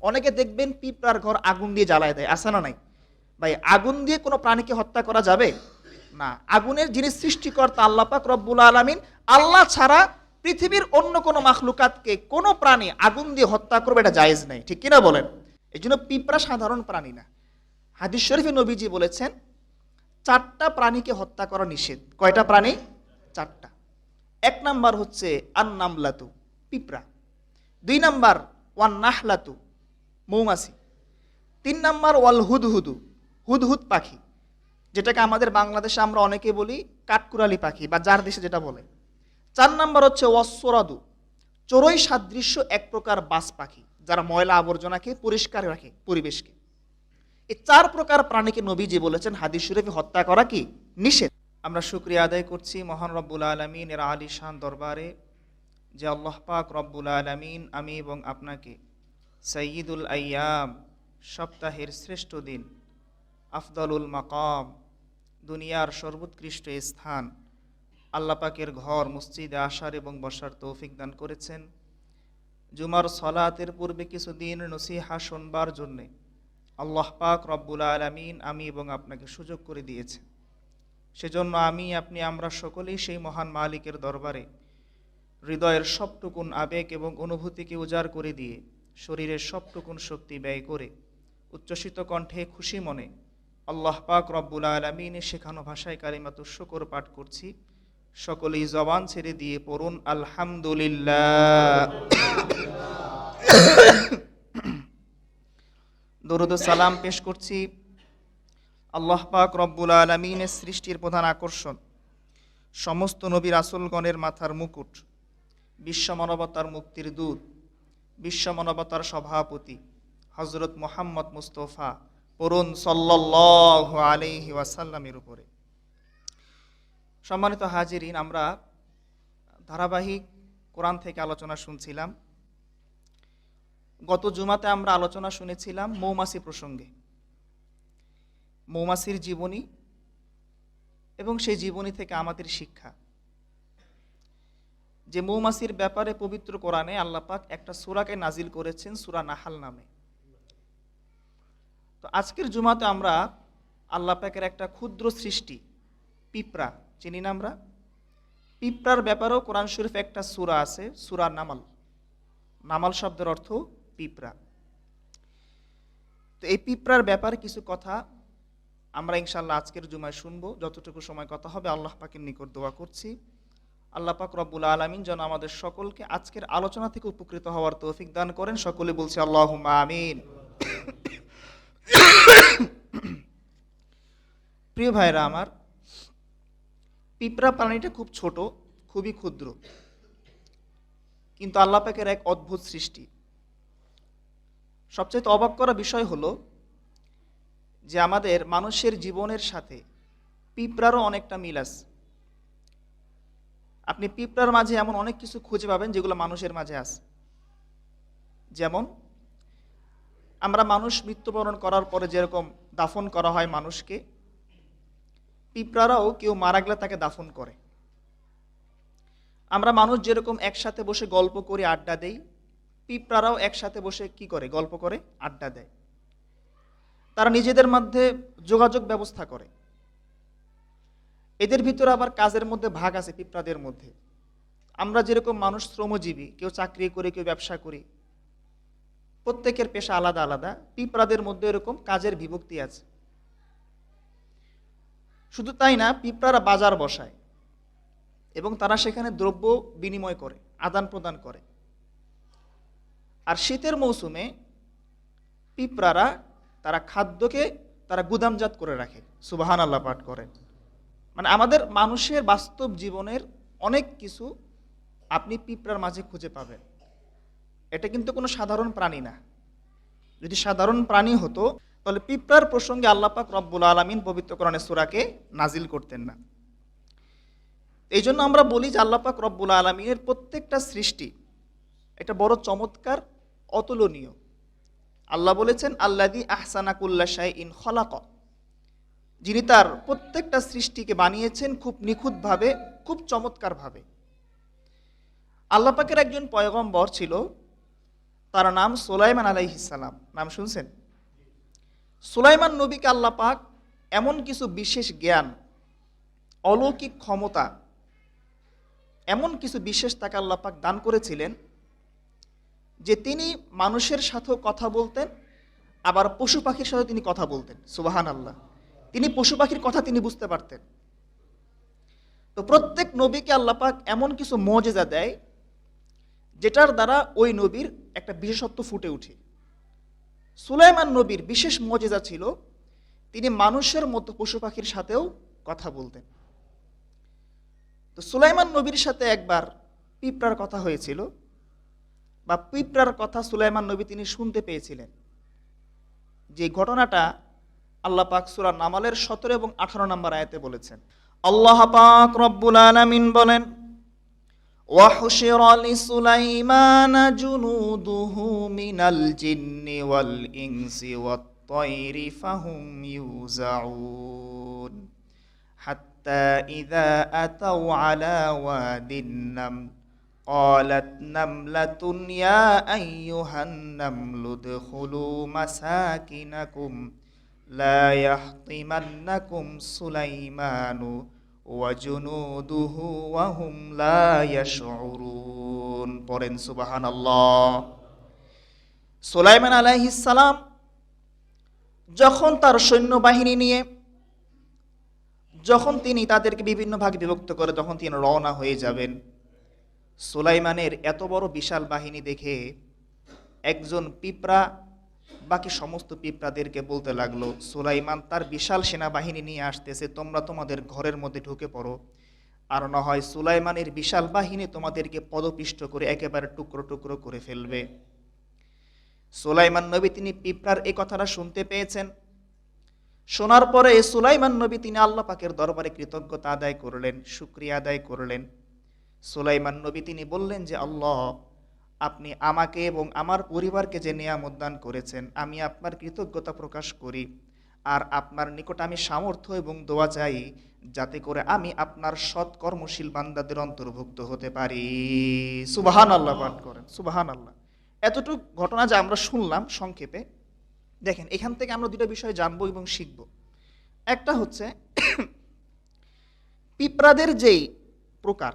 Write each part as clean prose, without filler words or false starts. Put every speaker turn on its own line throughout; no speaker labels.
অনেকে দেখবেন পিঁপড়ার ঘর আগুন দিয়ে জ্বালায় দেয়, আছে না নাই? ভাই, আগুন দিয়ে কোনো প্রাণীকে হত্যা করা যাবে না। আগুনের যিনি সৃষ্টিকর্তা আল্লাহ পাক রব্বুল আলামিন, আল্লাহ ছাড়া পৃথিবীর অন্য কোনো মাখলুকাতকে কোনো প্রাণী আগুন দিয়ে হত্যা করবে, এটা জায়েজ নেই, ঠিক কিনা বলেন? এই জন্য পিঁপড়া সাধারণ প্রাণী না। হাদিস শরীফে নবীজি বলেছেন 4টা প্রাণীকে হত্যা করা নিষেধ। কয়টা প্রাণী? 4টা। 1 নাম্বার হচ্ছে আন্নামলাতু, পিঁপড়া। 2 নাম্বার ওয়ান নাহলাতু, মৌমাছি। 3 নাম্বার ওয়াল হুদহুদু, হুদহুদ পাখি, যেটাকে আমাদের বাংলাদেশে আমরা অনেকে বলি কাঠকুরালি পাখি, বা যার দেশে যেটা বলে। 4 নাম্বার হচ্ছে ওয়াসরাদু, চড়ুই সাদৃশ্য এক প্রকার বাজ পাখি, যারা ময়লা আবর্জনাকে পরিষ্কার রাখে, পরিবেশকে। এই 4 প্রকার প্রাণীকে নবীজি বলেছেন হাদিস শরীফে হত্যা করা কি? নিষেধ। আমরা শুকরিয়া আদায় করছি মহান রব্বুল আলামিনের আলিশান দরবারে, যে আল্লাহ পাক রব্বুল আলামিন আমি এবং আপনাকে সাইয়্যিদুল আইয়াম, সপ্তাহের শ্রেষ্ঠ দিন, আফদলুল মাকাম, দুনিয়ার সর্বোৎকৃষ্ট স্থান, আল্লাহ পাকের ঘর মসজিদে আসার এবং বসার তৌফিক দান করেছেন। জুমার সলাতের পূর্বে কিছুদিন নসিহা শুনবার জন্যে আল্লাহ পাক রব্বুল আলামিন আমি এবং আপনাকে সুযোগ করে দিয়েছে। সেজন্য আমি, আপনি, আমরা সকলেই সেই মহান মালিকের দরবারে হৃদয়ের সবটুকুন আবেগ এবং অনুভূতিকে উজাড় করে দিয়ে, শরীরের সবটুকুন শক্তি ব্যয় করে উচ্ছ্বসিত কণ্ঠে খুশি মনে আল্লাহ পাক রব্বুল আলামিনের শেখানো ভাষায় কালিমাতুশ শুকর পাঠ করছি। সকলেই জবান ছেড়ে দিয়ে পড়ুন আলহামদুলিল্লাহ। দরুদ ও সালাম পেশ করছি আল্লাহ পাক রব্বুল আলামিনের সৃষ্টির প্রধান আকর্ষণ, সমস্ত নবী রাসূলগণের মাথার মুকুট, বিশ্ব মানবতার মুক্তির দূত, বিশ্ব মানবতার সভাপতি হযরত মুহাম্মদ মুস্তাফা পড়ুন সাল্লাল্লাহু আলাইহি ওয়াসাল্লামের উপরে। সম্মানিত হাজিরিন, আমরা ধারাবাহিক কোরআন থেকে আলোচনা শুনছিলাম। গত জুমাতে আমরা আলোচনা শুনেছিলাম মৌমাছি প্রসঙ্গে, মৌমাছির জীবনী এবং সেই জীবনী থেকে আমাদের শিক্ষা। যে মৌমাছির ব্যাপারে পবিত্র কোরআনে আল্লাহ পাক একটা সূরাকে নাজিল করেছেন, সূরা নাহাল নামে। তো আজকের জুমাতে আমরা আল্লাহ পাকের একটা ক্ষুদ্র সৃষ্টি পিঁপড়া, চিনি না আমরা? পিঁপড়ার ব্যাপারেও কোরআন শরীফে একটা সূরা আছে, সূরা নামাল। নামাল শব্দের অর্থ পিঁপড়া। তো এই পিঁপড়ার ব্যাপারে কিছু কথা আমরা ইনশাআল্লাহ আজকের জুমায় শুনবো। যতটুকু সময় কথা হবে আল্লাহ পাকের নিকট দোয়া করছি আল্লাহ পাক রব্বুল আলামিন যেন আমাদের সকলকে আজকের আলোচনা থেকে উপকৃত হওয়ার তৌফিক দান করেন। সকলে বলছি আল্লাহুম্মা আমিন। প্রিয় ভাইরা আমার, পিঁপড়া প্রাণীটা খুব ছোট, খুবই ক্ষুদ্র, কিন্তু আল্লাহ পাকের এক অদ্ভুত সৃষ্টি। সবচেয়ে অবাক করা বিষয় হলো যে আমাদের মানুষের জীবনের সাথে পিঁপড়ারও অনেকটা মিল আছে। আপনি পিঁপড়ার মাঝে এমন অনেক কিছু খুঁজে পাবেন যেগুলো মানুষের মাঝে আছে। যেমন আমরা মানুষ মৃত্যুবরণ করার পরে যেরকম দাফন করা হয় মানুষকে, পিঁপড়ারাও কেউ মারা গেলে তাকে দাফন করে। আমরা মানুষ যেরকম একসাথে বসে গল্প করে আড্ডা দেই, পিঁপড়ারাও একসাথে বসে কি করে? গল্প করে, আড্ডা দেয়। তারা নিজেদের মধ্যে যোগাযোগ ব্যবস্থা করে। এদের ভিতরে আবার কাজের মধ্যে ভাগ আছে পিঁপড়াদের মধ্যে। আমরা যেরকম মানুষ শ্রমজীবী, কেউ চাকরি করে, কেউ ব্যবসা করি, প্রত্যেকের পেশা আলাদা আলাদা, পিঁপড়াদের মধ্যে এরকম কাজের বিভক্তি আছে। শুধু তাই না, পিঁপড়ারা বাজার বসায় এবং তারা সেখানে দ্রব্য বিনিময় করে, আদান প্রদান করে। আর শীতের মৌসুমে পিঁপড়ারা তারা খাদ্যকে তারা গুদামজাত করে রাখে। সুবহানাল্লাহ পাঠ করেন। মানে আমাদের মানুষের বাস্তব জীবনের অনেক কিছু আপনি পিঁপড়ার মাঝে খুঁজে পাবেন। এটা কিন্তু কোনো সাধারণ প্রাণী না। যদি সাধারণ প্রাণী হতো তাহলে পিঁপড়ার প্রসঙ্গে আল্লাহ পাক রব্বুল আলামিন পবিত্র কোরআনের সূরাকে নাজিল করতেন না। এই জন্য আমরা বলি যে আল্লাহ পাক রব্বুল আলামিনের প্রত্যেকটা সৃষ্টি এটা বড় চমৎকার, অতুলনীয়। আল্লাহ বলেছেন আল্লাযী আহসানা কুল্লা শাইইন খলাকা, যিনি তার প্রত্যেকটা সৃষ্টিকে বানিয়েছেন খুব নিখুঁতভাবে, খুব চমৎকারভাবে। আল্লাহ পাকের একজন পয়গম্বর ছিল, তার নাম সুলাইমান আলাইহিস সালাম। নাম শুনছেন? সুলাইমান নবীকে আল্লাহ পাক এমন কিছু বিশেষ জ্ঞান, অলৌকিক ক্ষমতা, এমন কিছু বিশেষ তাকে আল্লাহ পাক দান করেছিলেন যে তিনি মানুষের সাথেও কথা বলতেন, আবার পশু পাখির সাথে তিনি কথা বলতেন। সুবহানাল্লাহ। তিনি পশু পাখির কথা তিনি বুঝতে পারতেন। তো প্রত্যেক নবীকে আল্লাহ পাক এমন কিছু মুজিজা দেয় যেটার দ্বারা ওই নবীর একটা বিশেষত্ব ফুটে ওঠে। সুলাইমান নবীর বিশেষ মুজিজা ছিল তিনি মানুষের মতো পশু পাখির সাথেও কথা বলতেন। তো সুলাইমান নবীর সাথে একবার পিঁপড়ার কথা হয়েছিল, বা পিঁপড়ার কথা সুলাইমান নবী তিনি শুনতে পেয়েছিলেন। যে ঘটনাটা আল্লাহ পাক সূরা নামালের 17 এবং 18 নম্বর আয়াতে বলেছেন। আল্লাহ পাক রব্বুল আলামিন বলেন, ওয়াহশিরা লিসুলাইমানা জুনুদুহু মিনাল জিন্নি ওয়াল ইনসি ওয়াত তায়রি ফাহুম ইউজাউন হাত্তা ইযা আতাউ আলা ওয়াদিন নামল قالت نملة يا أيها النمل ادخلوا مساكنكم لا يحطمنكم سليمان وجنوده وهم لا يشعرون পড়েন সুবহানাল্লাহ। সুলাইমান আলাইহিস সালাম যখন তার সৈন্যবাহিনী নিয়ে যখন তিনি তাদেরকে বিভিন্ন ভাগে বিভক্ত করে যখন তিনি রওনা হয়ে যাবেন, সুলাইমানের এত বড় বিশাল বাহিনী দেখে একজন পিঁপড়া বাকি সমস্ত পিঁপড়াদেরকে বলতে লাগলো, সুলাইমান তার বিশাল সেনাবাহিনী নিয়ে আসতেছে, তোমরা তোমাদের ঘরের মধ্যে ঢুকে পড়ো, আর না হয় সুলাইমানের বিশাল বাহিনী তোমাদেরকে পদপিষ্ট করে একেবারে টুকরো টুকরো করে ফেলবে। সুলাইমান নবী তিনি পিঁপড়ার এই কথাটা শুনতে পেয়েছেন। শোনার পরে সুলাইমান নবী তিনি আল্লাহ পাকের দরবারে কৃতজ্ঞতা আদায় করলেন, শুকরিয়া আদায় করলেন। সুলাইমান নবী তিনি বললেন যে, আল্লাহ, আপনি আমাকে এবং আমার পরিবারকে যে নিয়ামত দান করেছেন, আমি আপনার কৃতজ্ঞতা প্রকাশ করি, আর আপনার নিকট আমি সামর্থ্য এবং দোয়া চাই যাতে করে আমি আপনার সৎ কর্মশীল বান্দাদের অন্তর্ভুক্ত হতে পারি। সুবহানাল্লাহ পাঠ করেন, সুবহানাল্লাহ। এতটুকু ঘটনা যা আমরা শুনলাম সংক্ষেপে, দেখেন এখান থেকে আমরা দুটো বিষয় জানবো এবং শিখব। একটা হচ্ছে পিঁপড়াদের যেই প্রকার,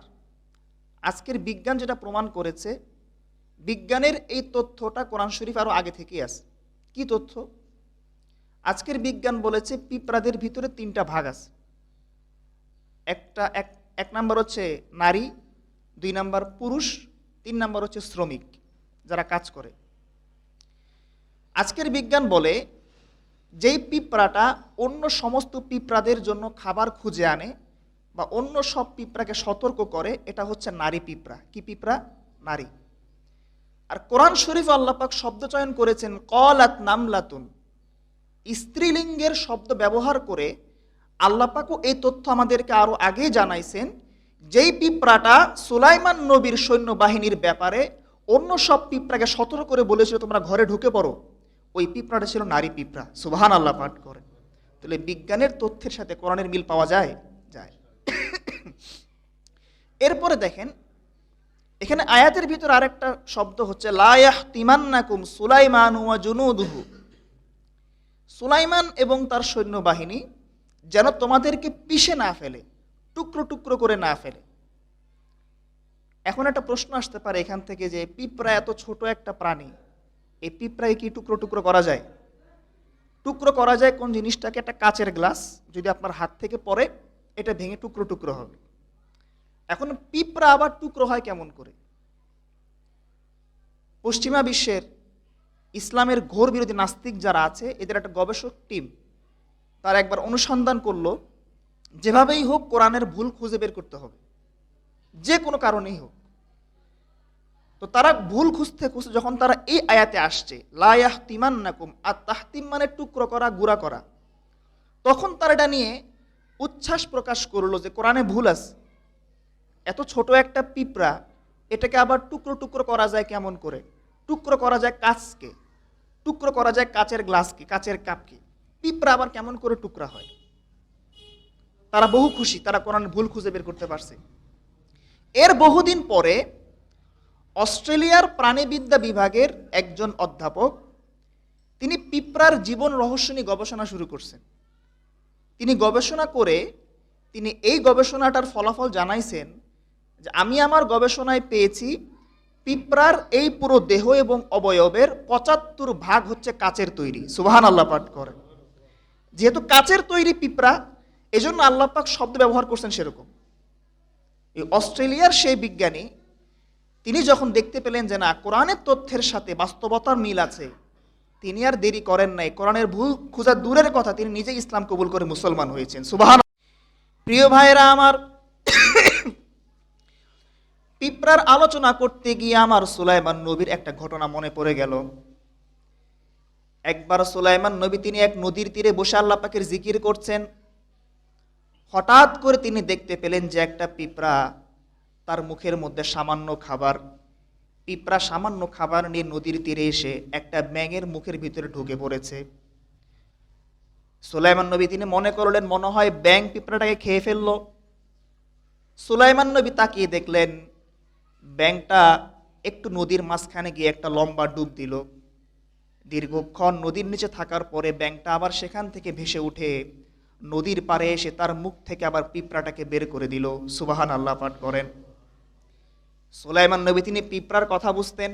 আজকের বিজ্ঞান যেটা প্রমাণ করেছে, বিজ্ঞানের এই তথ্যটা কোরআন শরীফ আরো আগে থেকেই আছে। কি তথ্য? আজকের বিজ্ঞান বলেছে পিঁপড়াদের ভিতরে 3টা ভাগ আছে। এক নাম্বার হচ্ছে নারী, 2 নাম্বার পুরুষ, 3 নাম্বার হচ্ছে শ্রমিক যারা কাজ করে। আজকের বিজ্ঞান বলে যেই পিঁপড়াটা অন্য সমস্ত পিঁপড়াদের জন্য খাবার খুঁজে আনে বা অন্য সব পিঁপড়াকে সতর্ক করে, এটা হচ্ছে নারী পিঁপড়া। কি পিঁপড়া? নারী। আর কোরআন শরীফ আল্লাহ পাক শব্দ চয়ন করেছেন ক্বালাত নামলাতুন, স্ত্রীলিঙ্গের শব্দ ব্যবহার করে আল্লাহ পাকও এই তথ্য আমাদেরকে আরো আগে জানাইছেন। যেই পিঁপড়াটা সুলাইমান নবীর সৈন্যবাহিনীর ব্যাপারে অন্য সব পিঁপড়াকে সতর্ক করে বলেছিল তোমরা ঘরে ঢুকে পড়ো, ওই পিঁপড়াটা ছিল নারী পিঁপড়া। সুবহানাল্লাহ পাঠ করেন। তাহলে বিজ্ঞানের তথ্যের সাথে কোরআনের মিল পাওয়া যায়। এরপরে দেখেন এখানে আয়াতের ভিতর আরেকটা শব্দ হচ্ছে লা ইয়াহতিমান্নাকুম সুলাইমান ওয়া জুনুদুহু, সুলাইমান এবং তার সৈন্যবাহিনী যেন তোমাদেরকে পিষে না ফেলে, টুকরো টুকরো করে না ফেলে। এখন একটা প্রশ্ন আসতে পারে এখান থেকে যে পিঁপড়া এত ছোট একটা প্রাণী, এই পিঁপড়ায় কি টুকরো টুকরো করা যায়? টুকরো করা যায় কোন জিনিসটাকে? একটা কাচের গ্লাস যদি আপনার হাত থেকে পড়ে, এটা ভেঙে টুকরো টুকরো হবে। এখন পিঁপড়া আবার টুকরো হয় কেমন করে? পশ্চিমা বিশ্বের ইসলামের ঘোর বিরোধী নাস্তিক যারা আছে, এদের একটা গবেষক টিম তারা একবার অনুসন্ধান করলো, যেভাবেই হোক কোরআনের ভুল খুঁজে বের করতে হবে, যে কোনো কারণেই হোক। তো তারা ভুল খুঁজতে খুঁজতে যখন তারা এই আয়াতে আসছে লা ইয়াহতিমান্নাকুম, আর তাহতিম মানে টুকরো করা, গুঁড়া করা, তখন তারা এটা নিয়ে উচ্ছ্বাস প্রকাশ করলো যে কোরআনে ভুল আছে। এত ছোট একটা পিঁপড়া, এটাকে আবার টুকরো টুকরো করা যায় কেমন করে? টুকরো করা যায় কাচকে, টুকরো করা যায় কাচের গ্লাসকে, কাচের কাপকে, পিঁপড়া আবার কেমন করে টুকরা হয়? তারা বহু খুশি, তারা কোরআন ভুল খুঁজে বের করতে পারছে। এর বহুদিন পরে অস্ট্রেলিয়ার প্রাণীবিদ্যা বিভাগের একজন অধ্যাপক, তিনি পিঁপড়ার জীবন রহস্য নিয়ে গবেষণা শুরু করছেন। তিনি গবেষণা করে তিনি এই গবেষণাটার ফলাফল জানাইছেন যে আমি আমার গবেষণায় পেয়েছি পিঁপড়ার এই পুরো দেহ এবং অবয়বের ৭৫ ভাগ হচ্ছে কাচের তৈরি। সুবহানাল্লাহ পাঠ করেন। যেহেতু কাচের তৈরি পিঁপড়া, এজন্য আল্লাহ পাক শব্দ ব্যবহার করছেন সেরকম। এই অস্ট্রেলিয়ার সেই বিজ্ঞানী তিনি যখন দেখতে পেলেন যে না, কোরআনের তথ্যের সাথে বাস্তবতার মিল আছে, তিনি আর দেরি করেন নাই। কোরআনের ভুল খোঁজা দূরের কথা, তিনি নিজে ইসলাম কবুল করে মুসলমান হয়েছেন। সুবহানাল্লাহ। প্রিয় ভাইরা আমার, পিঁপড়ার আলোচনা করতে গিয়ে আমার সুলাইমান নবীর একটা ঘটনা মনে পড়ে গেল। একবার সুলাইমান নবী তিনি এক নদীর তীরে বসে আল্লাহ পাকের জিকির করছেন। হঠাৎ করে তিনি দেখতে পেলেন যে একটা পিঁপড়া, তার মুখের মধ্যে সামান্য খাবার। পিঁপড়া সামান্য খাবার নিয়ে নদীর তীরে এসে একটা ব্যাঙের মুখের ভিতরে ঢুকে পড়েছে। সুলাইমান নবী তিনি মনে করলেন মনে হয় ব্যাঙ পিঁপড়াটাকে খেয়ে ফেললো। সুলাইমান নবী তাকিয়ে দেখলেন ব্যাঙটা একটু নদীর মাঝখানে গিয়ে একটা লম্বা ডুব দিল। দীর্ঘক্ষণ নদীর নিচে থাকার পরে ব্যাঙটা আবার সেখান থেকে ভেসে উঠে নদীর পাড়ে এসে তার মুখ থেকে আবার পিঁপড়াটাকে বের করে দিল। সুবহানাল্লাহ পাঠ করেন। সুলাইমান নবী তিনি পিঁপড়ার কথা বুঝতেন।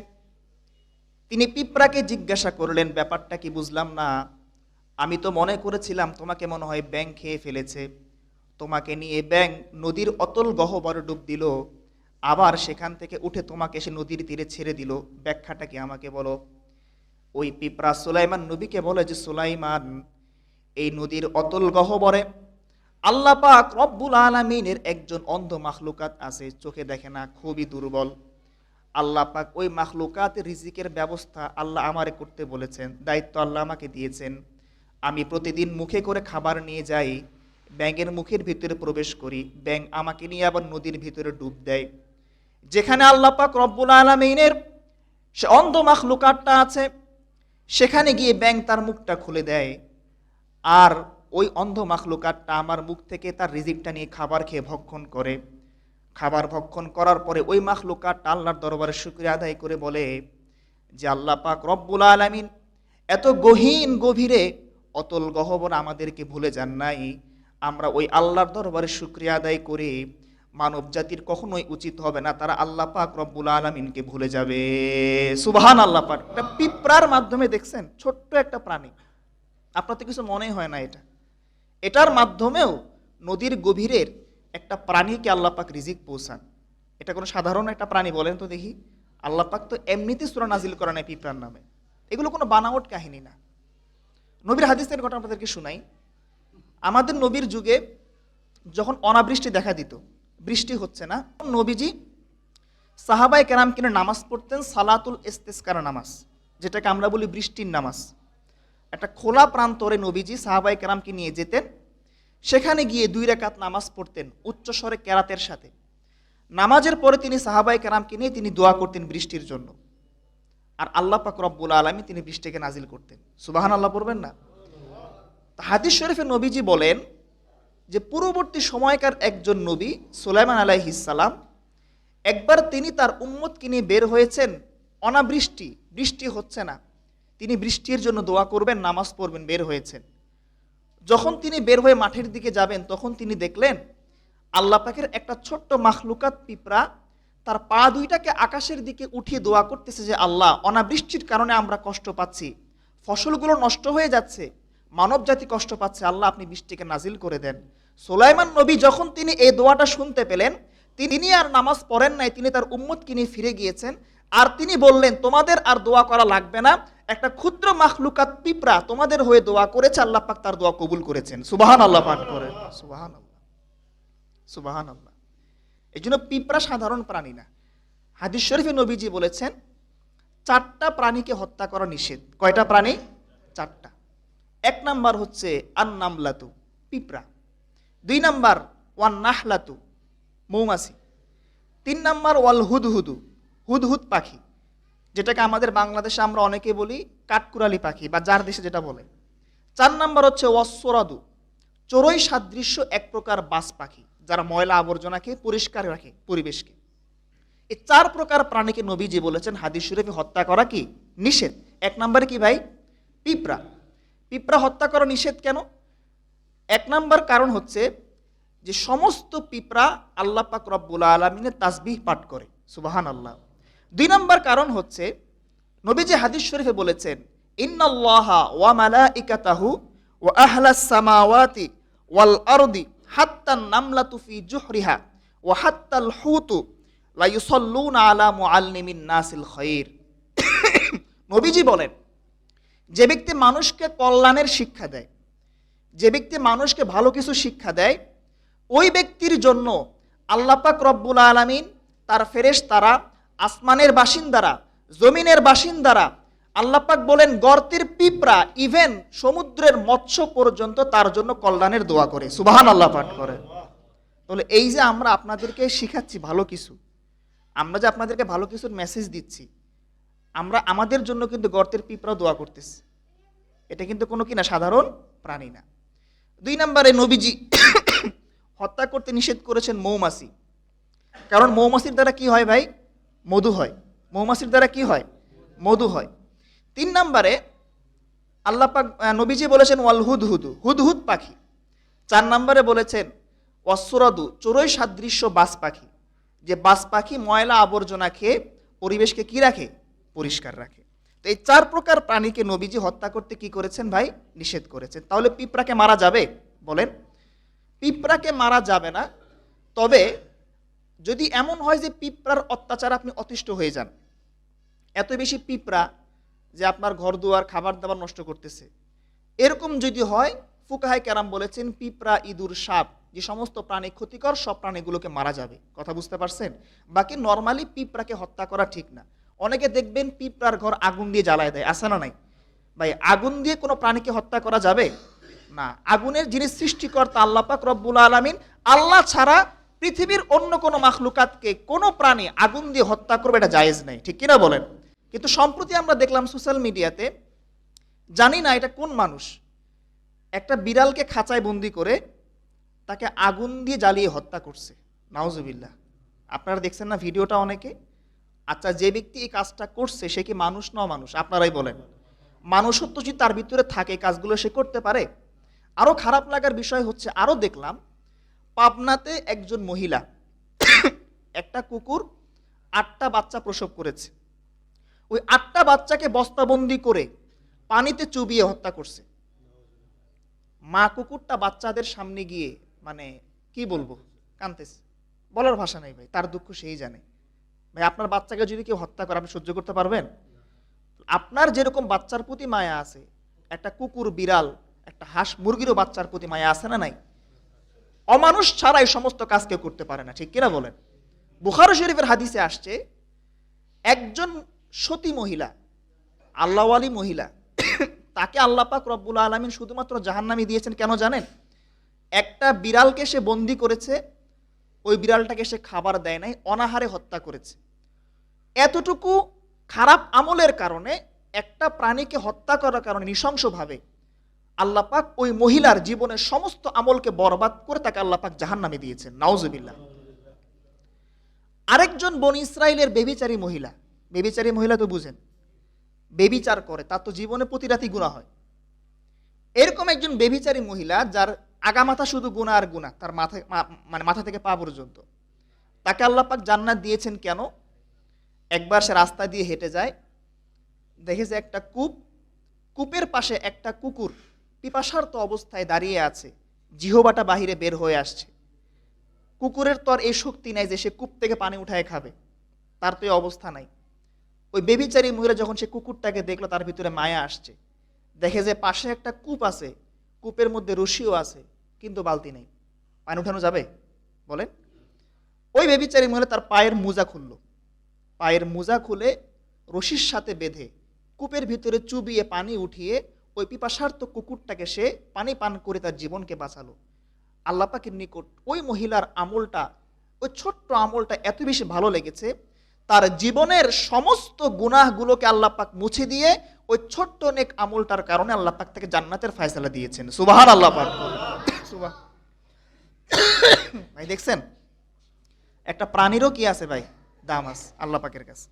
তিনি পিঁপড়াকে জিজ্ঞাসা করলেন, ব্যাপারটা কি বুঝলাম না, আমি তো মনে করেছিলাম তোমাকে মনে হয় ব্যাঙ খেয়ে ফেলেছে, তোমাকে নিয়ে ব্যাঙ নদীর অতল গহ্বরে ডুব দিল, আবার সেখান থেকে উঠে তোমাকে সে নদীর তীরে ছেড়ে দিল, ব্যাখ্যাটা কি আমাকে বলো। ওই পিঁপড়া সুলাইমান নবীকে বলে যে সুলাইমান, এই নদীর অতল গহ্বরে আল্লাহ পাক রব্বুল আলামিনের একজন অন্ধ মাখলুকাত আছে, চোখে দেখে না, খুবই দুর্বল। আল্লাহ পাক ওই মাখলুকাতের রিজিকের ব্যবস্থা আল্লাহ আমারে করতে বলেছেন, দায়িত্ব আল্লাহ আমাকে দিয়েছেন। আমি প্রতিদিন মুখে করে খাবার নিয়ে যাই, ব্যাঙের মুখের ভিতরে প্রবেশ করি, ব্যাঙ আমাকে নিয়ে আবার নদীর ভিতরে ডুব দেয়। যেখানে আল্লাহ পাক রব্বুল আলামিনের সে অন্ধ মাখলুকাতটা আছে, সেখানে গিয়ে ব্যাঙ তার মুখটা খুলে দেয়, আর ওই অন্ধ মাখলুকাতটা আমার মুখ থেকে তার রিজিকটা নিয়ে খাবার খেয়ে ভক্ষণ করে। খাবার ভক্ষণ করার পরে ওই মাখলুকাতটা আল্লাহর দরবারে শুকরিয়া আদায় করে বলে যে আল্লাহ পাক রব্বুল আলামিন এত গহীন গভীরে অতল গহ্বর আমাদেরকে ভুলে যান নাই। আমরা ওই আল্লাহর দরবারে শুকরিয়া আদায় করে মানব জাতির কখনোই উচিত হবে না তারা আল্লাহ পাক রব্বুল আলামিনকে ভুলে যাবে। সুবহানাল্লাহ পাক। একটা পিঁপড়ার মাধ্যমে দেখছেন, ছোট্ট একটা প্রাণী, আপনার তো কিছু মনে হয় না, এটার মাধ্যমেও নদীর গভীরের একটা প্রাণীকে আল্লাহ পাক রিজিক পৌঁছান। এটা কোনো সাধারণ একটা প্রাণী বলেন তো দেখি? আল্লাহ পাক তো এমনিতে সূরা নাজিল করা নাই পিঁপড়ার নামে, এগুলো কোনো বানাওয়াট কাহিনী না। নবীর হাদিসের ঘটনা আপনাদেরকে শোনাই। আমাদের নবীর যুগে যখন অনাবৃষ্টি দেখা দিত, বৃষ্টি হচ্ছে না, নবীজি সাহাবায়ে কেরাম কিনে নামাজ পড়তেন, সালাতুল ইস্তিসকার নামাজ, যেটাকে আমরা বলি বৃষ্টির নামাজ। একটা খোলা প্রান্তরে নবীজি সাহাবায়ে কেরামকে নিয়ে যেতেন, সেখানে গিয়ে 2 রাকাত নামাজ পড়তেন উচ্চস্বরে কেরাতের সাথে। নামাজের পরে তিনি সাহাবায়ে কেরামকে নিয়ে তিনি দোয়া করতেন বৃষ্টির জন্য, আর আল্লাহ পাক রব্বুল আলামিন তিনি বৃষ্টিকে নাজিল করতেন। সুবহানাল্লাহ পড়বেন না? হাদিস শরীফে নবীজি বলেন যে পূর্ববর্তী সময়কার একজন নবী সুলাইমান আলাইহিস সালাম, একবার তিনি তার উম্মতকে নিয়ে বের হয়েছেন, অনাবৃষ্টি, বৃষ্টি হচ্ছে না, তিনি বৃষ্টির জন্য দোয়া করবেন, নামাজ পড়বেন, বের হয়েছেন। যখন তিনি বের হয়ে মাঠের দিকে যাবেন, তখন তিনি দেখলেন আল্লাহ পাকের একটা ছোট্ট মাখলুকাত পিঁপড়া তার পা 2টাকে আকাশের দিকে উঠিয়ে দোয়া করতেছে যে আল্লাহ, অনাবৃষ্টির কারণে আমরা কষ্ট পাচ্ছি, ফসলগুলো নষ্ট হয়ে যাচ্ছে, মানব জাতি কষ্ট পাচ্ছে, আল্লাহ আপনি বৃষ্টিকে নাজিল করে দেন। সুলাইমান নবী যখন তিনি এই দোয়াটা শুনতে পেলেন, তিনি আর নামাজ পড়েন নাই, তিনি তার উম্মতকে নিয়ে ফিরে গিয়েছেন, আর তিনি বললেন তোমাদের আর দোয়া করা লাগবে না, একটা ক্ষুদ্র মাখলুকাত পিঁপড়া তোমাদের হয়ে দোয়া করেছে, আল্লাহ পাক তার দোয়া কবুল করেছেন। সুবহানাল্লাহ পাঠ করেন। সুবহানাল্লাহ, সুবহানাল্লাহ। এই জন্য পিঁপড়া সাধারণ প্রাণী না। হাদিস শরীফে নবীজি বলেছেন 4টা প্রাণীকে হত্যা করা নিষেধ। কয়টা প্রাণী? 4টা। 1 নাম্বার হচ্ছে আন-নামলাতু, পিঁপড়া। 2 নাম্বার ওয়ান-নাহলাতু, মৌমাছি। 3 নাম্বার ওয়াল হুদহুদু, হুদহুদ পাখি, যেটাকে আমাদের বাংলাদেশে আমরা অনেকে বলি কাঠকুরালি পাখি, বা যার দেশে যেটা বলে। 4 নাম্বার হচ্ছে ওয়াসসরাদু, চড়ুই সাদৃশ্য এক প্রকার বাজ পাখি, যারা ময়লা আবর্জনাকে পরিষ্কার রাখে পরিবেশকে। এই 4 প্রকার প্রাণীকে নবীজি বলেছেন হাদিস শরীফে হত্যা করা কি নিষেধ। 1 নম্বরে কি ভাই? পিঁপড়া। পিঁপড়া হত্যা করা নিষেধ কেন? 1 নম্বর কারণ হচ্ছে যে সমস্ত পিঁপড়া আল্লাহ পাক রব্বুল আলামিনের তাসবিহ পাঠ করে, সুবহানাল্লাহ। 2 নম্বর কারণ হচ্ছে নবীজি হাদিস শরীফে বলেছেন, ইন্নাল্লাহা ওয়া মালাইকাতাহু ওয়া আহলাস সামাওয়াতি ওয়াল আরদি হাত্তান নামলাতু ফি জুহরিহা ওয়া হাত্তাল হুতু লা ইউসাল্লুনা আলা মুআল্লিমিন নাসিল খায়র। নবীজি বলেন, যে ব্যক্তি মানুষকে কল্যাণের শিক্ষা দেয়, যে ব্যক্তি মানুষকে ভালো কিছু শিক্ষা দেয়, ওই ব্যক্তির জন্য আল্লাহ পাক রব্বুল আলামিন, তার ফেরেশতারা, আসমানের বাসিন্দারা, জমিনের বাসিন্দারা, আল্লাহ পাক বলেন গর্তের পিঁপড়া, ইভেন সমুদ্রের মৎস্য পর্যন্ত তার জন্য কল্যাণের দোয়া করে, সুবহানাল্লাহ পাঠ করে। তাহলে এই যে আমরা আপনাদেরকে শিখাচ্ছি ভালো কিছু, আমরা যে আপনাদেরকে ভালো কিছুর মেসেজ দিচ্ছি, আমরা আমাদের জন্য কিন্তু গর্তের পিঁপড়া দোয়া করতেছি। এটা কিন্তু কোনো কিনা সাধারণ প্রাণী না। 2 নম্বরে নবীজি হত্যা করতে নিষেধ করেছেন মৌমাছি। কারণ মৌমাছির দ্বারা কি হয় ভাই? মধু হয়। মৌমাছির দ্বারা কি হয়? মধু হয়। 3 নম্বরে আল্লাহ পাক নবীজি বলেছেন ওয়াল হুদহুদু, হুদহুদ পাখি। 4 নম্বরে বলেছেন ওয়াসুরাদু, চড়ুই সাদৃশ্য বাজ পাখি, যে বাজ পাখি ময়লা আবর্জনা খেয়ে পরিবেশকে কি রাখে? পরিষ্কার রাখে। তো এই 4 প্রকার প্রাণীকে নবীজি হত্যা করতে কি করেছেন ভাই? নিষেধ করেছেন। তাহলে পিঁপড়াকে মারা যাবে? বলেন, পিঁপড়াকে মারা যাবে না। তবে যদি এমন হয় যে পিঁপড়ার অত্যাচার আপনি অতিষ্ঠ হয়ে যান, এত বেশি পিঁপড়া যে আপনার ঘর দুয়ার খাবার দাবার নষ্ট করতেছে, এরকম যদি হয়, ফুকাহায়ে কেরাম বলেছেন পিঁপড়া, ইঁদুর, সাপ, যে সমস্ত প্রাণী ক্ষতিকর, সব প্রাণীগুলোকে মারা যাবে। কথা বুঝতে পারছেন? বাকি নর্মালি পিঁপড়াকে হত্যা করা ঠিক না। অনেকে দেখবেন পিঁপড়ার ঘর আগুন দিয়ে জ্বালায় দেয়, আছে না নাই ভাই? আগুন দিয়ে কোনো প্রাণীকে হত্যা করা যাবে না। আগুনের যিনি সৃষ্টিকর্তা আল্লাহ পাক রব্বুল আলামিন, আল্লাহ ছাড়া পৃথিবীর অন্য কোনো মাখলুকাতকে কোনো প্রাণী আগুন দিয়ে হত্যা করবে, এটা জায়েজ নেই, ঠিক কিনা বলেন? কিন্তু সম্প্রতি আমরা দেখলাম সোশ্যাল মিডিয়াতে, জানি না এটা কোন মানুষ, একটা বিড়ালকে খাঁচায় বন্দি করে তাকে আগুন দিয়ে জ্বালিয়ে হত্যা করছে, নাউজুবিল্লাহ। আপনারা দেখছেন না ভিডিওটা অনেকে? আচ্ছা, যে ব্যক্তি এই কাজটা করছে সে কি মানুষ না অমানুষ? আপনারাই বলেন। মানুষত্ব যদি তার ভিতরে থাকে, কাজগুলো সে করতে পারে? আরো খারাপ লাগার বিষয় হচ্ছে, আরো দেখলাম পাবনাতে একজন মহিলা একটা কুকুর 8টা বাচ্চা প্রসব করেছে। ওই 8টা বাচ্চাকে বস্তাবন্দি করে পানিতে চুবিয়ে হত্যা করছে। মা কুকুরটা বাচ্চাদের সামনে গিয়ে, মানে কি বলবো, কাঁদতেছে। বলার ভাষা নেই ভাই, তার দুঃখ সেই জানে। ভাই, আপনার বাচ্চাকে যদি কেউ হত্যা করে আপনি সহ্য করতে পারবেন? আপনার যেরকম বাচ্চার প্রতি মায়া আছে, একটা কুকুর, বিড়াল, একটা হাঁস, মুরগিরও বাচ্চার প্রতি মায়া আছে না নাই? অমানুষ ছাড়া এই সমস্ত কাজ কেউ করতে পারে না, ঠিক কিনা বলেন? বুখারী শরীফের হাদিসে আসছে, একজন সতী মহিলা, আল্লাহওয়ালি মহিলা, তাকে আল্লাহ পাক রব্বুল আলামিন শুধুমাত্র জাহান্নামী দিয়েছেন কেন জানেন? একটা বিড়ালকে সে বন্দি করেছে, ওই বিড়ালটাকে সে খাবার দেয় নাই, অনাহারে হত্যা করেছে। এতটুকু খারাপ আমলের কারণে, একটা প্রাণীকে হত্যা করার কারণে নৃশংসভাবে আল্লাহ পাক ওই মহিলার জীবনের সমস্ত আমলকে বরবাদ করে তাকে আল্লাহ পাক জাহান্নামে দিয়েছেন, নাউজুবিল্লাহ। আরেকজন বনী ইসরাইলের বেবিচারী মহিলা, বেবিচারী মহিলা তো বুঝেন, বেবিচার করে, তার তো জীবনে প্রতি রাতই গুনাহ হয়। এরকম একজন বেবিচারী মহিলা, যার আগামাথা শুধু গুনাহ আর গুনাহ, তার মাথায় মানে মাথা থেকে পা পর্যন্ত, তাকে আল্লাহ পাক জান্নাত দিয়েছেন কেন? একবার সে রাস্তা দিয়ে হেঁটে যায়, দেখেছে একটা কূপ, কূপের পাশে একটা কুকুর পিপাসার্ত অবস্থায় দাঁড়িয়ে আছে, জিহবাটা বাহিরে বের হয়ে আসছে। কুকুরের তো আর এই শক্তি নাই যে সে কূপ থেকে পানি উঠায় খাবে, তার তো এই অবস্থা নাই। ওই বেবিচারী মহিলা যখন সে কুকুরটাকে দেখলো, তার ভিতরে মায়া আসছে, দেখে যে পাশে একটা কূপ আছে, কূপের মধ্যে রশিও আছে, কিন্তু বালতি নেই, পানি উঠানো যাবে বলেন? ওই বেবিচারী মহিলা তার পায়ের মোজা খুলল, পায়ের মোজা খুলে রশির সাথে বেঁধে কূপের ভিতরে চুবিয়ে পানি উঠিয়ে ওই পিপাসার্ত কুকুরটাকে সে পানি পান করে তার জীবনকে বাঁচালো। আল্লাহ পাকের নিকট ওই মহিলার আমলটা, ওই ছোট্ট আমলটা এত বেশি ভালো লেগেছে, তার জীবনের সমস্ত গুনাহগুলোকে আল্লাহ পাক মুছে দিয়ে ওই ছোট্ট নেক আমলটার কারণে আল্লাহ পাক তাকে জান্নাতের ফয়সালা দিয়েছেন, সুবহানাল্লাহ পাক। ভাই দেখছেন, একটা প্রাণীরও কি আছে ভাই? দাম আছে আল্লাহ পাকের কাছে।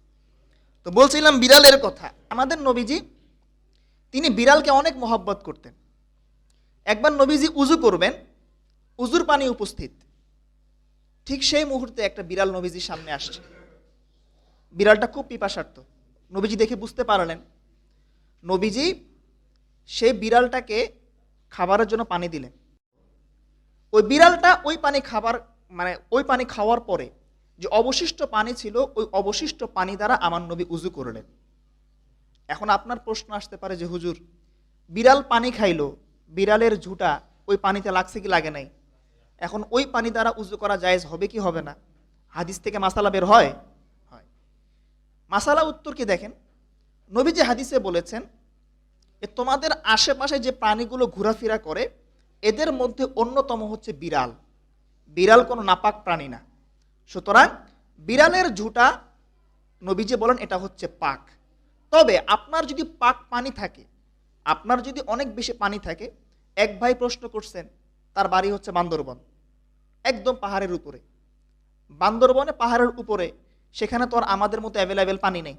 তো বলছিলাম বিড়ালের কথা। আমাদের নবীজি তিনি বিড়ালকে অনেক মহব্বত করতেন। একবার নবীজি উজু করবেন, উজুর পানি উপস্থিত, ঠিক সেই মুহূর্তে একটা বিড়াল নবীজির সামনে আসছে। বিড়ালটা খুব পিপাসার্থ, নবীজি দেখে বুঝতে পারলেন। নবীজি সেই বিড়ালটাকে খাবারের জন্য পানি দিলেন। ওই বিড়ালটা ওই পানি ওই পানি খাওয়ার পরে যে অবশিষ্ট পানি ছিল, ওই অবশিষ্ট পানি দ্বারা আমার নবী উজু করলেন। এখন আপনার প্রশ্ন আসতে পারে যে হুজুর, বিড়াল পানি খাইলো, বিড়ালের ঝুঁটা ওই পানিতে লাগছে কি লাগে নাই? এখন ওই পানি দ্বারা উজু করা জায়েজ হবে কি হবে না? হাদিস থেকে মাসালা বের হয়। মাসালা উত্তর কি দেখেন, নবী যে হাদিসে বলেছেন তোমাদের আশেপাশে যে প্রাণীগুলো ঘোরাফেরা করে এদের মধ্যে অন্যতম হচ্ছে বিড়াল। বিড়াল কোনো নাপাক প্রাণী না, সুতরাং বিড়ালের ঝুঁটা নবীজি বলেন এটা হচ্ছে পাক। তবে আপনার যদি পাক পানি থাকে, আপনার যদি অনেক বেশি পানি থাকে, এক ভাই প্রশ্ন করছেন, তার বাড়ি হচ্ছে বান্দরবন, একদম পাহাড়ের উপরে। বান্দরবনে পাহাড়ের উপরে, সেখানে তো আর আমাদের মতো অ্যাভেলেবেল পানি নেই,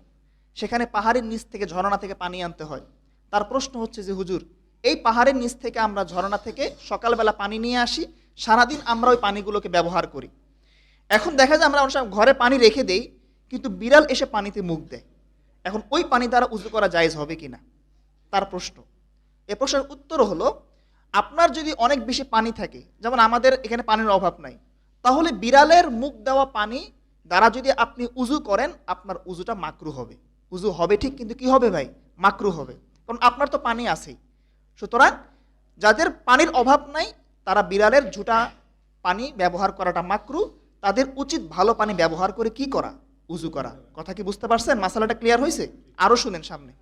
সেখানে পাহাড়ের নিচ থেকে ঝর্ণা থেকে পানি আনতে হয়। তার প্রশ্ন হচ্ছে যে হুজুর, এই পাহাড়ের নিচ থেকে আমরা ঝর্ণা থেকে সকালবেলা পানি নিয়ে আসি, সারাদিন আমরা ওই পানিগুলোকে ব্যবহার করি। এখন দেখা যায় আমরা অনেক সময় ঘরে পানি রেখে দেই, কিন্তু বিড়াল এসে পানিতে মুখ দেয়। এখন ওই পানি দ্বারা উজু করা জায়েজ হবে কিনা, তার প্রশ্ন। এ প্রশ্নের উত্তর হলো, আপনার যদি অনেক বেশি পানি থাকে, যেমন আমাদের এখানে পানির অভাব নাই, তাহলে বিড়ালের মুখ দেওয়া পানি দ্বারা যদি আপনি উজু করেন, আপনার উজুটা মাকরু হবে। উজু হবে ঠিক, কিন্তু কি হবে ভাই? মাকরু হবে, কারণ আপনার তো পানি আছেই। সুতরাং যাদের পানির অভাব নাই তারা বিড়ালের ঝুঁটা পানি ব্যবহার করাটা মাকরু, তাদের উচিত ভালো পানি ব্যবহার করে কি করা? উজু করা। কথা কি বুঝতে পারছেন? মাসালাটা ক্লিয়ার হয়েছে? আরো শুনেন সামনে।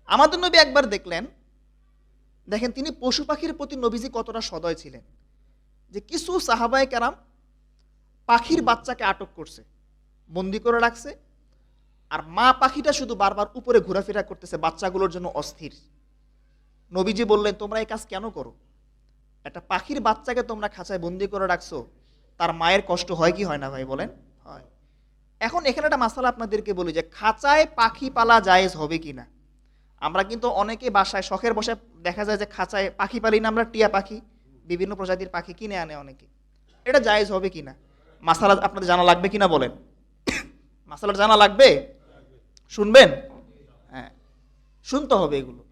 আমাদের নবী একবার দেখেন তিনি পশু পাখির প্রতি নবীজি কতটা সদয় ছিলেন, যে কিছু সাহাবায়ে কেরাম পাখির বাচ্চাকে আটক করছে, বন্দি করে রাখছে, আর মা পাখিটা শুধু বারবার উপরে ঘোরাফেরা করতেছে, বাচ্চাগুলোর জন্য অস্থির। নবীজি বললেন, তোমরা এই কাজ কেন করো? একটা পাখির বাচ্চাকে তোমরা খাঁচায় বন্দি করে রাখছো, তার মায়ের কষ্ট হয় কি হয় না ভাই বলেন? হয়। এখন এখানে একটা মাসালা আপনাদেরকে বলি, যে খাঁচায় পাখি পালা জায়েজ হবে কিনা। আমরা কিন্তু অনেকে বাসায় শখের বসে দেখা যায় যে খাঁচায় পাখি পালি না, আমরা টিয়া পাখি, বিভিন্ন প্রজাতির পাখি কিনে আনে অনেকে। এটা জায়েজ হবে কিনা, মাসালা আপনাদের জানা লাগবে কিনা বলেন? মাসালা জানা লাগবে, শুনবেন? হ্যাঁ, শুনতে হবে এগুলো।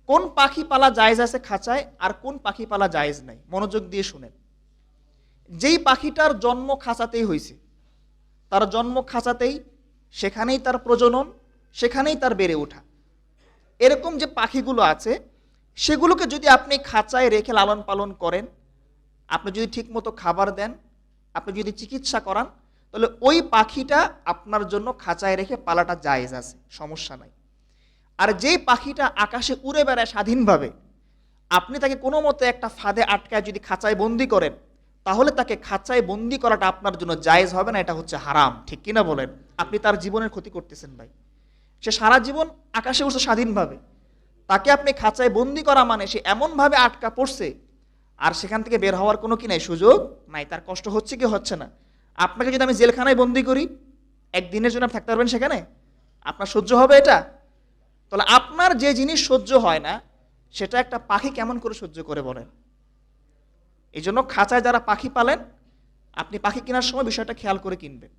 কোন পাখি পালা জায়েজ আছে খাঁচায়, আর কোন পাখি পালা জায়েজ নাই, মনোযোগ দিয়ে শুনেন। যেই পাখিটার জন্ম খাঁচাতেই হয়েছে, তার জন্ম খাঁচাতেই, সেখানেই তার প্রজনন, সেখানেই তার বেড়ে ওঠা, এরকম যে পাখিগুলো আছে, সেগুলোকে যদি আপনি খাঁচায় রেখে লালন পালন করেন, আপনি যদি ঠিকমতো খাবার দেন, আপনি যদি চিকিৎসা করান, তাহলে ওই পাখিটা আপনার জন্য খাঁচায় রেখে পালাটা জায়েজ আছে, সমস্যা নাই। আর যেই পাখিটা আকাশে উড়ে বেড়ায় স্বাধীনভাবে, আপনি তাকে কোনো মতে একটা ফাঁদে আটকায় যদি খাঁচায় বন্দি করেন, তাহলে তাকে খাঁচায় বন্দি করাটা আপনার জন্য জায়েজ হবে না, এটা হচ্ছে হারাম। ঠিক কিনা বলেন? আপনি তার জীবনের ক্ষতি করতেছেন ভাই। সে সারা জীবন আকাশে উড়ছে স্বাধীনভাবে, তাকে আপনি খাঁচায় বন্দি করা মানে সে এমনভাবে আটকা পড়ছে, আর সেখান থেকে বের হওয়ার কোনো কি নাই, সুযোগ নাই। তার কষ্ট হচ্ছে কি হচ্ছে না? আপনাকে যদি আমি জেলখানায় বন্দি করি, একদিনের জন্য থাকতে পারবেন সেখানে? আপনার সহ্য হবে এটা? তাহলে আপনার যে জিনিস সহ্য হয় না, সেটা একটা পাখি কেমন করে সহ্য করে বলেন? এই জন্য খাঁচায় যারা পাখি পালেন, আপনি পাখি কেনার সময় বিষয়টা খেয়াল করে কিনবেন।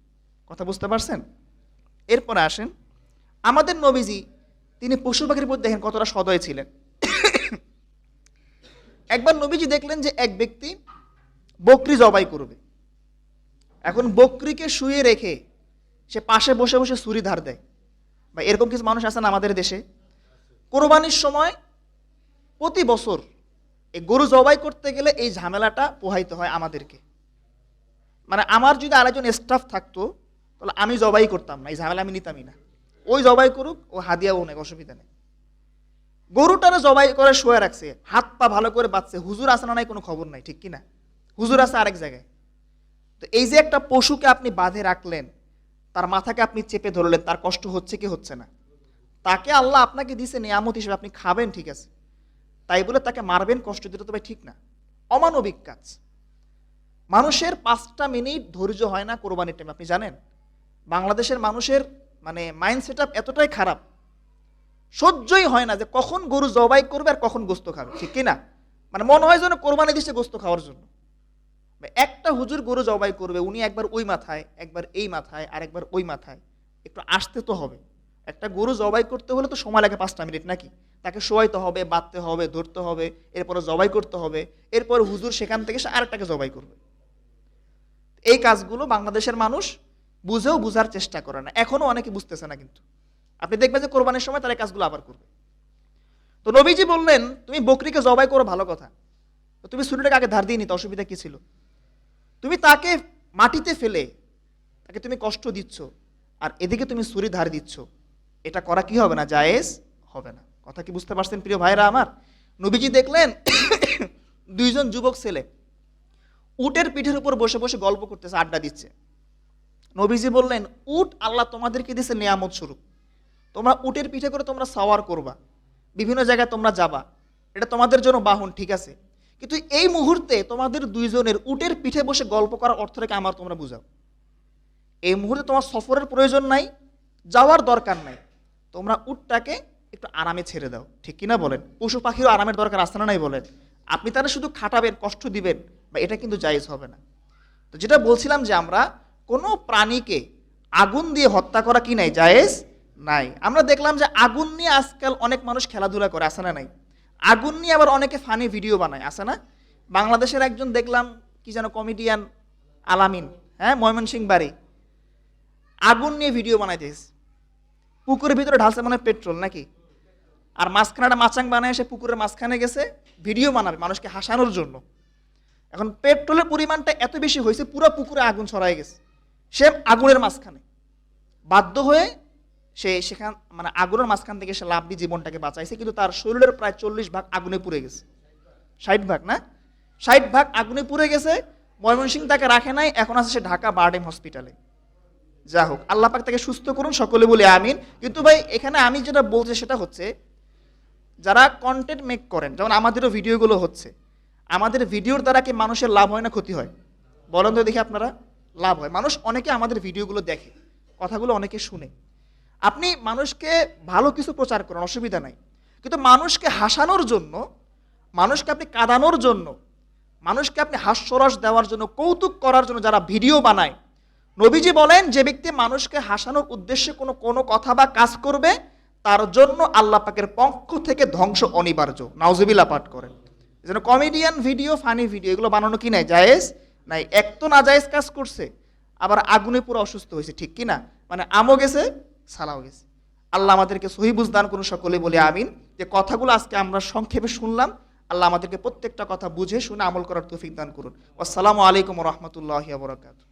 কথা বুঝতে পারছেন? এরপরে আসেন, আমাদের নবীজি তিনি পশু পাখির প্রতি দেখেন কতটা সদয় ছিলেন। একবার নবীজি দেখলেন যে এক ব্যক্তি বকরি জবাই করবে। এখন বকরিকে শুয়ে রেখে সে পাশে বসে বসে ছুরি ধার দেয়। বা এরকম কিছু মানুষ আছেন আমাদের দেশে, কোরবানির সময় প্রতি বছর এই গরু জবাই করতে গেলে এই ঝামেলাটা পোহাইতে হয় আমাদেরকে। মানে আমার যদি আরেকজন স্টাফ থাকতো, তাহলে আমি জবাই করতাম না, এই ঝামেলা আমি নিতামই না। ওই জবাই করুক, ও হাদিয়াও নেই, অসুবিধা নেই। গরুটারে জবাই করে শুয়ে রাখছে, হাত পা ভালো করে বাঁধছে, হুজুর আছে না নাই কোনো খবর নাই, ঠিক কিনা? হুজুর আছে আরেক জায়গায়। তো এই যে একটা পশুকে আপনি বাঁধে রাখলেন, তার মাথাকে আপনি চেপে ধরলেন, তার কষ্ট হচ্ছে কি হচ্ছে না? তাকে আল্লাহ আপনাকে দিছে নিয়ামত হিসেবে, আপনি খাবেন ঠিক আছে, তাই বলে তাকে মারবেন, কষ্ট দিতে তো ভাই ঠিক না, অমানবিক কাজ। মানুষের 5টা মিনিট ধৈর্য হয় না কোরবানির টাইম, আপনি জানেন? বাংলাদেশের মানুষের মানে মাইন্ড সেট আপ এতটাই খারাপ, সহ্যই হয় না যে কখন গরু জবাই করবে আর কখন গোস্ত খাবে, ঠিক কি না? মানে মনে হয় যেন কোরবানি দিচ্ছে গোস্ত খাওয়ার জন্য। একটা হুজুর গরু জবাই করবে, উনি একবার ওই মাথায়, একবার এই মাথায়, আর একবার ওই মাথায়, একটু আসতে তো হবে। একটা গরু জবাই করতে হলে তো সময় লাগে 5টা মিনিট নাকি? তাকে শোয়াইতে হবে, বাঁধতে হবে, ধরতে হবে, এরপরে জবাই করতে হবে, এরপর হুজুর সেখান থেকে সে আরেকটাকে জবাই করবে। এই কাজগুলো বাংলাদেশের মানুষ বুঝেও বুঝার চেষ্টা করে না, এখনো অনেকে বুঝতেছে না। কিন্তু আপনি দেখবেন যে কোরবানির সময় তারা এই কাজগুলো আবার করবে। তো নবীজি বললেন, তুমি বকরিকে জবাই করো, ভালো কথা, তো তুমি ছুরিটাকে আগে ধার দিয়ে নিতে, অসুবিধা কি ছিল? তুমি তাকে মাটিতে ফেলে তাকে তুমি কষ্ট দিচ্ছ, আর এদিকে তুমি ছুরি ধার দিচ্ছ, এটা করা কি হবে না? জায়েজ হবে না। কথা কি বুঝতে পারছেন প্রিয় ভাইরা আমার? নবীজি দেখলেন দুইজন যুবক ছেলে উটের পিঠের উপর বসে বসে গল্প করতেছে, আড্ডা দিচ্ছে। নবীজি বললেন, উট আল্লাহ তোমাদেরকে দিয়েছে নিয়ামত স্বরূপ, তোমরা উটের পিঠে করে তোমরা সাওয়ার করবা, বিভিন্ন জায়গায় তোমরা যাবা, এটা তোমাদের জন্য বাহন, ঠিক আছে, কিন্তু এই মুহূর্তে তোমাদের দুইজনের উটের পিঠে বসে গল্প করার অর্থটাকে আমার তোমরা বুঝাও। এই মুহূর্তে তোমার সফরের প্রয়োজন নাই, যাওয়ার দরকার নাই, তোমরা উটটাকে একটু আরামে ছেড়ে দাও, ঠিক কিনা বলেন? পশু পাখিরও আরামের দরকার আছে না নাই বলেন? আপনি তারা শুধু খাটাবেন, কষ্ট দিবেন, বা এটা কিন্তু জায়েজ হবে না। তো যেটা বলছিলাম যে আমরা কোনো প্রাণীকে আগুন দিয়ে হত্যা করা কি নাই? জায়েজ নাই। আমরা দেখলাম যে আগুন নিয়ে আজকাল অনেক মানুষ খেলাধুলা করে, আছে না নাই? আগুন নিয়ে আবার অনেকে ফানি ভিডিও বানায়, আছে না? বাংলাদেশের একজন দেখলাম কি যেন কমেডিয়ান আলামিন, হ্যাঁ, ময়মনসিংহ বাড়ি, আগুন নিয়ে ভিডিও বানাইতেছে, পুকুরের ভিতরে ঢালছে মনে হয় পেট্রোল নাকি, আর মাঝখানে একটা মাচাং বানায় সে পুকুরের মাঝখানে গেছে ভিডিও বানাবে মানুষকে হাসানোর জন্য। এখন পেট্রোলের পরিমাণটা এত বেশি হয়েছে, পুরো পুকুরে আগুন ছড়াই গেছে, সে আগুনের মাঝখানে বাধ্য হয়ে সে সেখান মানে আগুনের মাঝখান থেকে সে লাফ দিয়ে জীবনটাকে বাঁচাইছে, কিন্তু তার শরীরের প্রায় 40 ভাগ আগুনে পুড়ে গেছে, 60 ভাগ না, 60 ভাগ আগুনে পুড়ে গেছে। ময়মনসিংহ তাকে রাখে নাই, এখন আছে সে ঢাকা বারডেম হসপিটালে। যা হোক, আল্লাহ পাক তাকে সুস্থ করুন, সকলে বলে আমিন। কিন্তু ভাই এখানে আমি যেটা বলছি সেটা হচ্ছে, যারা কন্টেন্ট মেক করেন, যেমন আমাদেরও ভিডিওগুলো হচ্ছে, আমাদের ভিডিওর দ্বারা কি মানুষের লাভ হয় না ক্ষতি হয়? বলেন তো দেখি আপনারা। লাভ হয়। মানুষ অনেকে আমাদের ভিডিওগুলো দেখে, কথাগুলো অনেকে শুনে। আপনি মানুষকে ভালো কিছু প্রচার করেন, অসুবিধা নাই, কিন্তু মানুষকে হাসানোর জন্য, মানুষকে আপনি কাঁদানোর জন্য, মানুষকে আপনি হাস্যরস দেওয়ার জন্য, কৌতুক করার জন্য যারা ভিডিও বানায়, নবীজি বলেন যে ব্যক্তি মানুষকে হাসানোর উদ্দেশ্যে কোনো কথা বা কাজ করবে, তার জন্য আল্লাহ পাকের পক্ষ থেকে ধ্বংস অনিবার্য। নাউজুবিল্লাহ পাঠ করেন। যেন কমেডিয়ান ভিডিও, ফানি ভিডিও এগুলো বানানো কি নাই? জায়েজ নাই। এক তো নাজায়েজ কাজ করছে, আবার আগুনে পুরো অসুস্থ হয়েছে, ঠিক কি না? মানে আমও গেছে, সালাও গেছে। আল্লাহ আমাদেরকে সহি বুঝদান করুন, সকলে বলে আমিন। যে কথাগুলো আজকে আমরা সংক্ষেপে শুনলাম, আল্লাহ আমাদেরকে প্রত্যেকটা কথা বুঝে শুনে আমল করার তৌফিক দান করুন। আসসালামু আলাইকুম ওয়া রাহমাতুল্লাহি ওয়া বারাকাতুহু।